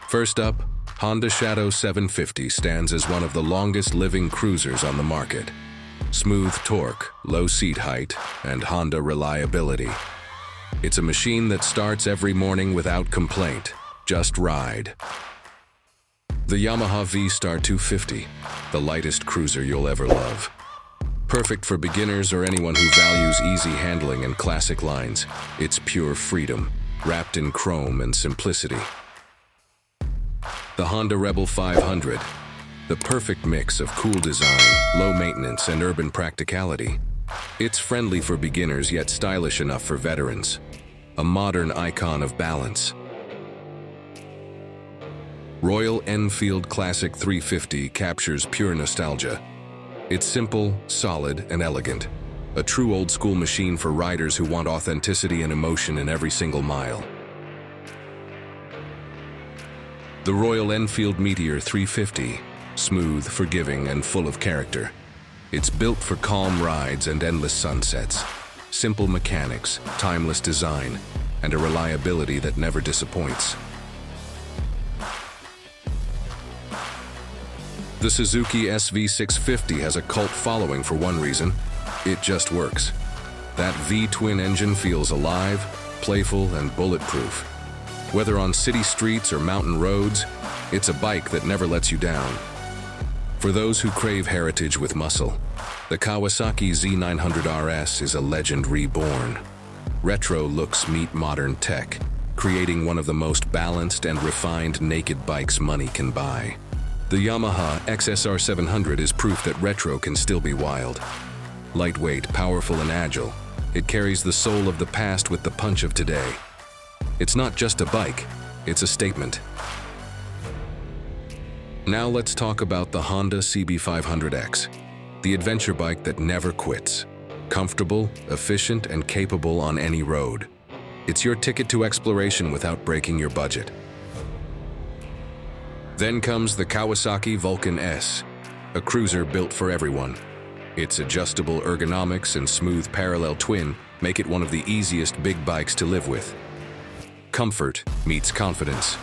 First up, Honda Shadow 750 stands as one of the longest living cruisers on the market. Smooth torque, low seat height, and Honda reliability. It's a machine that starts every morning without complaint. Just ride. The Yamaha V-Star 250, the lightest cruiser you'll ever love. Perfect for beginners or anyone who values easy handling and classic lines. It's pure freedom, wrapped in chrome and simplicity. The Honda Rebel 500, the perfect mix of cool design, low maintenance, and urban practicality. It's friendly for beginners yet stylish enough for veterans. A modern icon of balance. Royal Enfield Classic 350 captures pure nostalgia. It's simple, solid, and elegant. A true old-school machine for riders who want authenticity and emotion in every single mile. The Royal Enfield Meteor 350, smooth, forgiving, and full of character. It's built for calm rides and endless sunsets. Simple mechanics, timeless design, and a reliability that never disappoints. The Suzuki SV650 has a cult following for one reason: it just works. That V-twin engine feels alive, playful, and bulletproof. Whether on city streets or mountain roads, it's a bike that never lets you down. For those who crave heritage with muscle, the Kawasaki Z900 RS is a legend reborn. Retro looks meet modern tech, creating one of the most balanced and refined naked bikes money can buy. The Yamaha XSR 700 is proof that retro can still be wild. Lightweight, powerful, and agile, it carries the soul of the past with the punch of today. It's not just a bike, it's a statement. Now let's talk about the Honda CB500X, the adventure bike that never quits. Comfortable, efficient, and capable on any road. It's your ticket to exploration without breaking your budget. Then comes the Kawasaki Vulcan S, a cruiser built for everyone. Its adjustable ergonomics and smooth parallel twin make it one of the easiest big bikes to live with. Comfort meets confidence.